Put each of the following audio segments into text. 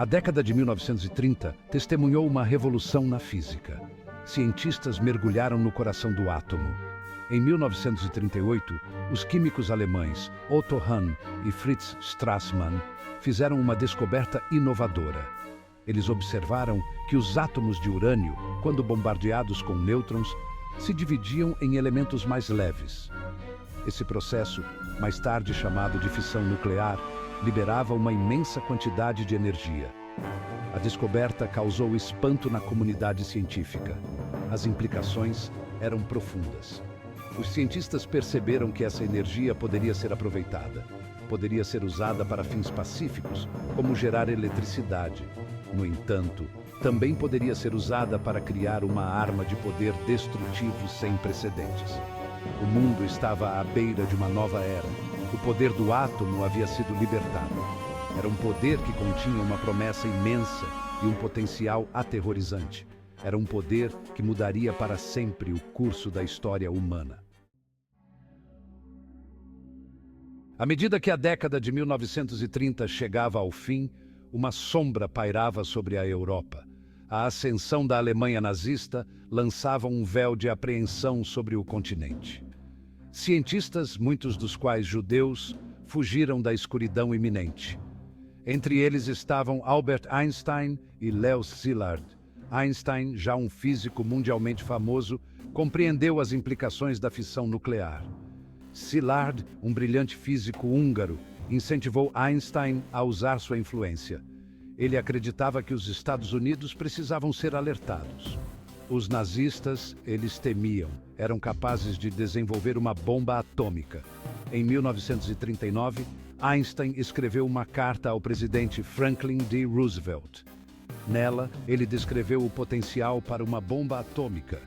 A década de 1930 testemunhou uma revolução na física. Cientistas mergulharam no coração do átomo. Em 1938, os químicos alemães Otto Hahn e Fritz Strassmann fizeram uma descoberta inovadora. Eles observaram que os átomos de urânio, quando bombardeados com nêutrons, se dividiam em elementos mais leves. Esse processo, mais tarde chamado de fissão nuclear, liberava uma imensa quantidade de energia. A descoberta causou espanto na comunidade científica. As implicações eram profundas. Os cientistas perceberam que essa energia poderia ser aproveitada. Poderia ser usada para fins pacíficos, como gerar eletricidade. No entanto, também poderia ser usada para criar uma arma de poder destrutivo sem precedentes. O mundo estava à beira de uma nova era. O poder do átomo havia sido libertado. Era um poder que continha uma promessa imensa e um potencial aterrorizante. Era um poder que mudaria para sempre o curso da história humana. À medida que a década de 1930 chegava ao fim, uma sombra pairava sobre a Europa. A ascensão da Alemanha nazista lançava um véu de apreensão sobre o continente. Cientistas, muitos dos quais judeus, fugiram da escuridão iminente. Entre eles estavam Albert Einstein e Leo Szilard. Einstein, já um físico mundialmente famoso, compreendeu as implicações da fissão nuclear. Szilard, um brilhante físico húngaro, incentivou Einstein a usar sua influência. Ele acreditava que os Estados Unidos precisavam ser alertados. Os nazistas, eles temiam, eram capazes de desenvolver uma bomba atômica. Em 1939, Einstein escreveu uma carta ao presidente Franklin D. Roosevelt. Nela, ele descreveu o potencial para uma bomba atômica.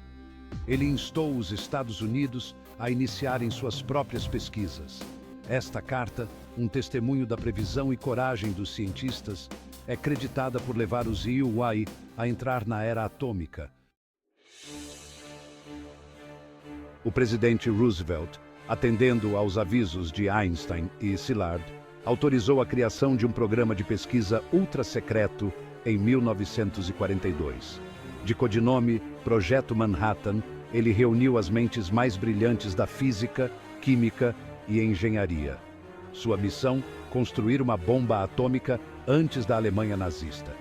Ele instou os Estados Unidos a iniciarem suas próprias pesquisas. Esta carta, um testemunho da previsão e coragem dos cientistas, é creditada por levar os IUI a entrar na era atômica. O presidente Roosevelt, atendendo aos avisos de Einstein e Szilard, autorizou a criação de um programa de pesquisa ultra-secreto em 1942. De codinome Projeto Manhattan, ele reuniu as mentes mais brilhantes da física, química e engenharia. Sua missão, construir uma bomba atômica antes da Alemanha nazista.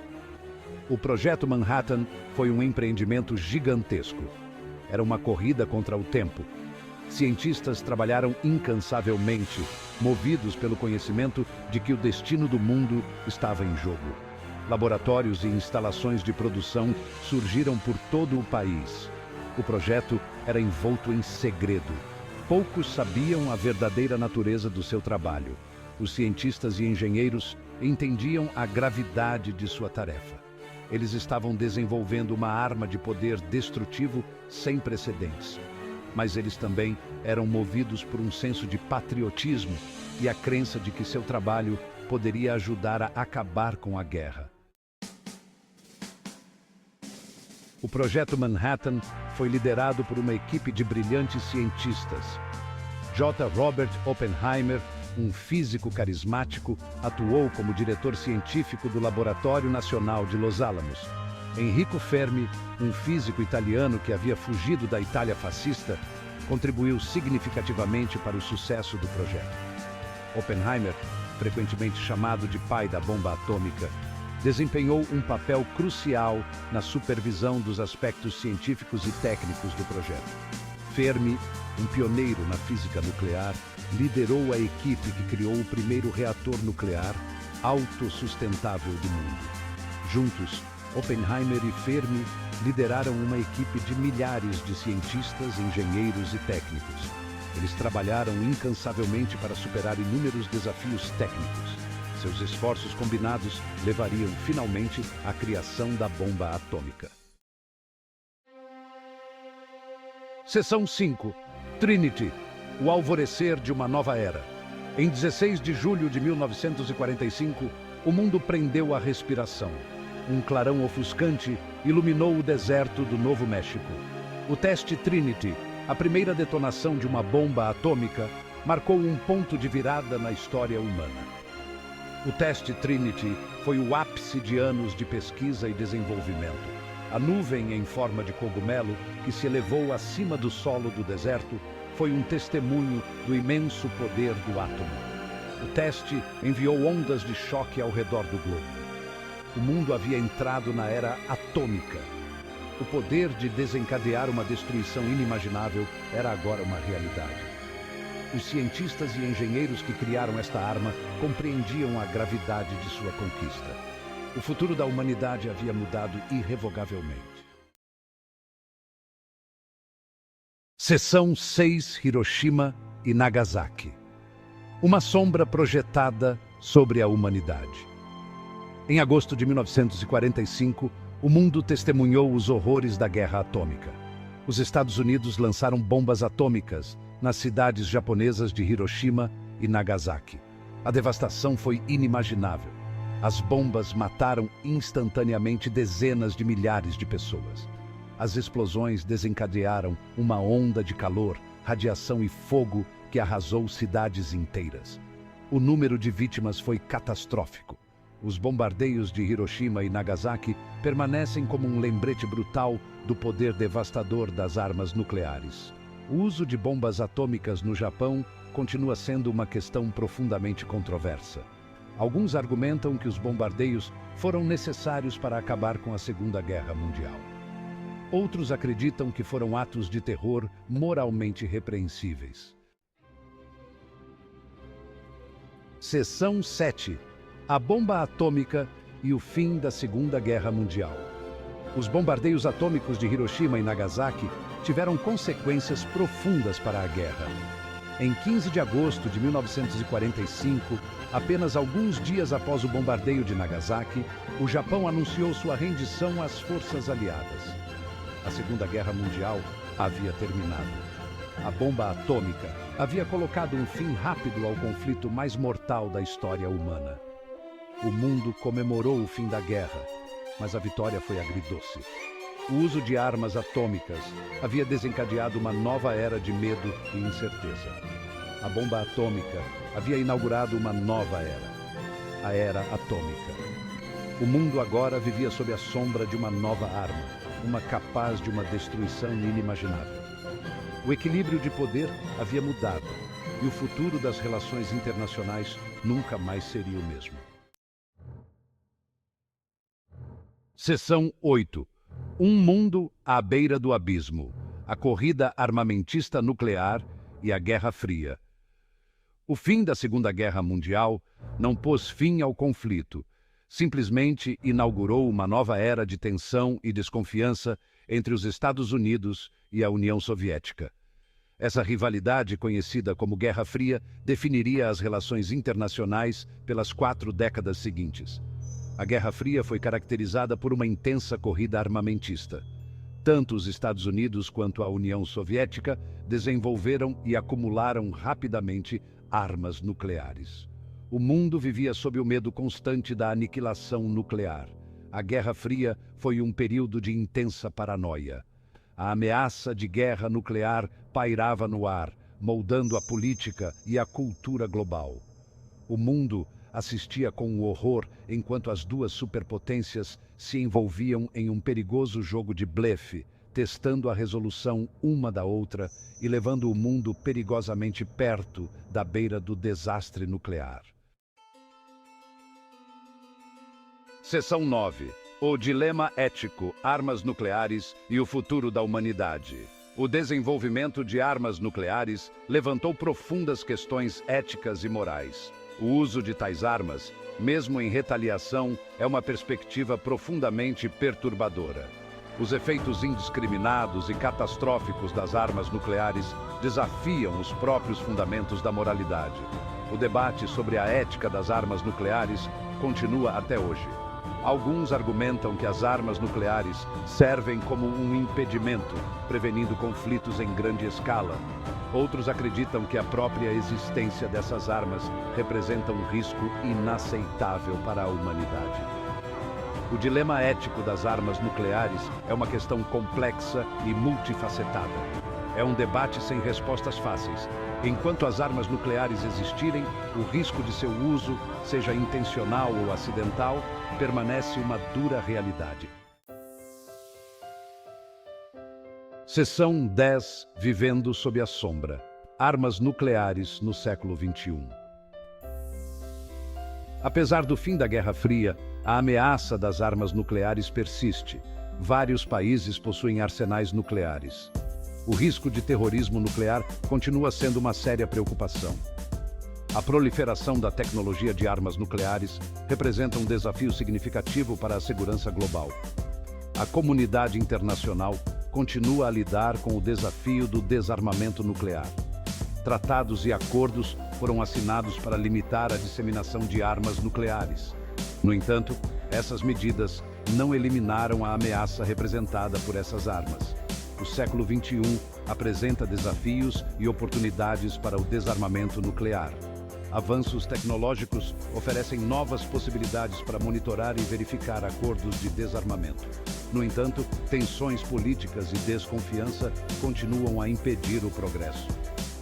O Projeto Manhattan foi um empreendimento gigantesco. Era uma corrida contra o tempo. Cientistas trabalharam incansavelmente, movidos pelo conhecimento de que o destino do mundo estava em jogo. Laboratórios e instalações de produção surgiram por todo o país. O projeto era envolto em segredo. Poucos sabiam a verdadeira natureza do seu trabalho. Os cientistas e engenheiros entendiam a gravidade de sua tarefa. Eles estavam desenvolvendo uma arma de poder destrutivo sem precedentes. Mas eles também eram movidos por um senso de patriotismo e a crença de que seu trabalho poderia ajudar a acabar com a guerra. O Projeto Manhattan foi liderado por uma equipe de brilhantes cientistas. J. Robert Oppenheimer, um físico carismático, atuou como diretor científico do Laboratório Nacional de Los Alamos. Enrico Fermi, um físico italiano que havia fugido da Itália fascista, contribuiu significativamente para o sucesso do projeto. Oppenheimer, frequentemente chamado de pai da bomba atômica, desempenhou um papel crucial na supervisão dos aspectos científicos e técnicos do projeto. Fermi, um pioneiro na física nuclear, liderou a equipe que criou o primeiro reator nuclear autossustentável do mundo. Juntos, Oppenheimer e Fermi lideraram uma equipe de milhares de cientistas, engenheiros e técnicos. Eles trabalharam incansavelmente para superar inúmeros desafios técnicos. Seus esforços combinados levariam finalmente à criação da bomba atômica. Seção 5. Trinity. O alvorecer de uma nova era. Em 16 de julho de 1945, o mundo prendeu a respiração. Um clarão ofuscante iluminou o deserto do Novo México. O teste Trinity, a primeira detonação de uma bomba atômica, marcou um ponto de virada na história humana. O teste Trinity foi o ápice de anos de pesquisa e desenvolvimento. A nuvem em forma de cogumelo que se elevou acima do solo do deserto foi um testemunho do imenso poder do átomo. O teste enviou ondas de choque ao redor do globo. O mundo havia entrado na era atômica. O poder de desencadear uma destruição inimaginável era agora uma realidade. Os cientistas e engenheiros que criaram esta arma compreendiam a gravidade de sua conquista. O futuro da humanidade havia mudado irrevogavelmente. Seção 6: Hiroshima e Nagasaki. Uma sombra projetada sobre a humanidade. Em agosto de 1945, o mundo testemunhou os horrores da guerra atômica. Os Estados Unidos lançaram bombas atômicas nas cidades japonesas de Hiroshima e Nagasaki. A devastação foi inimaginável. As bombas mataram instantaneamente dezenas de milhares de pessoas. As explosões desencadearam uma onda de calor, radiação e fogo que arrasou cidades inteiras. O número de vítimas foi catastrófico. Os bombardeios de Hiroshima e Nagasaki permanecem como um lembrete brutal do poder devastador das armas nucleares. O uso de bombas atômicas no Japão continua sendo uma questão profundamente controversa. Alguns argumentam que os bombardeios foram necessários para acabar com a Segunda Guerra Mundial. Outros acreditam que foram atos de terror moralmente repreensíveis. Seção 7: A bomba atômica e o fim da Segunda Guerra Mundial. Os bombardeios atômicos de Hiroshima e Nagasaki tiveram consequências profundas para a guerra. Em 15 de agosto de 1945, apenas alguns dias após o bombardeio de Nagasaki, o Japão anunciou sua rendição às forças aliadas. A Segunda Guerra Mundial havia terminado. A bomba atômica havia colocado um fim rápido ao conflito mais mortal da história humana. O mundo comemorou o fim da guerra, mas a vitória foi agridoce. O uso de armas atômicas havia desencadeado uma nova era de medo e incerteza. A bomba atômica havia inaugurado uma nova era, a era atômica. O mundo agora vivia sob a sombra de uma nova arma, uma capaz de uma destruição inimaginável. O equilíbrio de poder havia mudado e o futuro das relações internacionais nunca mais seria o mesmo. Seção 8: Um mundo à beira do abismo, a corrida armamentista nuclear e a Guerra Fria. O fim da Segunda Guerra Mundial não pôs fim ao conflito, simplesmente inaugurou uma nova era de tensão e desconfiança entre os Estados Unidos e a União Soviética. Essa rivalidade, conhecida como Guerra Fria, definiria as relações internacionais pelas 4 décadas seguintes. A Guerra Fria foi caracterizada por uma intensa corrida armamentista. Tanto os Estados Unidos quanto a União Soviética desenvolveram e acumularam rapidamente armas nucleares. O mundo vivia sob o medo constante da aniquilação nuclear. A Guerra Fria foi um período de intensa paranoia. A ameaça de guerra nuclear pairava no ar, moldando a política e a cultura global. O mundo assistia com horror enquanto as duas superpotências se envolviam em um perigoso jogo de blefe, testando a resolução uma da outra e levando o mundo perigosamente perto da beira do desastre nuclear. Seção 9: O dilema ético, armas nucleares e o futuro da humanidade. O desenvolvimento de armas nucleares levantou profundas questões éticas e morais. O uso de tais armas, mesmo em retaliação, é uma perspectiva profundamente perturbadora. Os efeitos indiscriminados e catastróficos das armas nucleares desafiam os próprios fundamentos da moralidade. O debate sobre a ética das armas nucleares continua até hoje. Alguns argumentam que as armas nucleares servem como um impedimento, prevenindo conflitos em grande escala. Outros acreditam que a própria existência dessas armas representa um risco inaceitável para a humanidade. O dilema ético das armas nucleares é uma questão complexa e multifacetada. É um debate sem respostas fáceis. Enquanto as armas nucleares existirem, o risco de seu uso, seja intencional ou acidental, permanece uma dura realidade. Seção 10. Vivendo sob a sombra. Armas nucleares no século XXI. Apesar do fim da Guerra Fria, a ameaça das armas nucleares persiste. Vários países possuem arsenais nucleares. O risco de terrorismo nuclear continua sendo uma séria preocupação. A proliferação da tecnologia de armas nucleares representa um desafio significativo para a segurança global. A comunidade internacional continua a lidar com o desafio do desarmamento nuclear. Tratados e acordos foram assinados para limitar a disseminação de armas nucleares. No entanto, essas medidas não eliminaram a ameaça representada por essas armas. O século XXI apresenta desafios e oportunidades para o desarmamento nuclear. Avanços tecnológicos oferecem novas possibilidades para monitorar e verificar acordos de desarmamento. No entanto, tensões políticas e desconfiança continuam a impedir o progresso.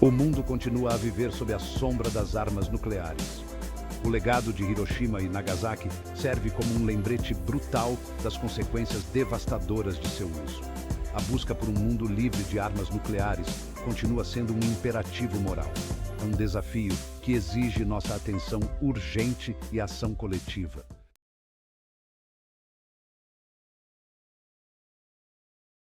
O mundo continua a viver sob a sombra das armas nucleares. O legado de Hiroshima e Nagasaki serve como um lembrete brutal das consequências devastadoras de seu uso. A busca por um mundo livre de armas nucleares continua sendo um imperativo moral. É um desafio que exige nossa atenção urgente e ação coletiva.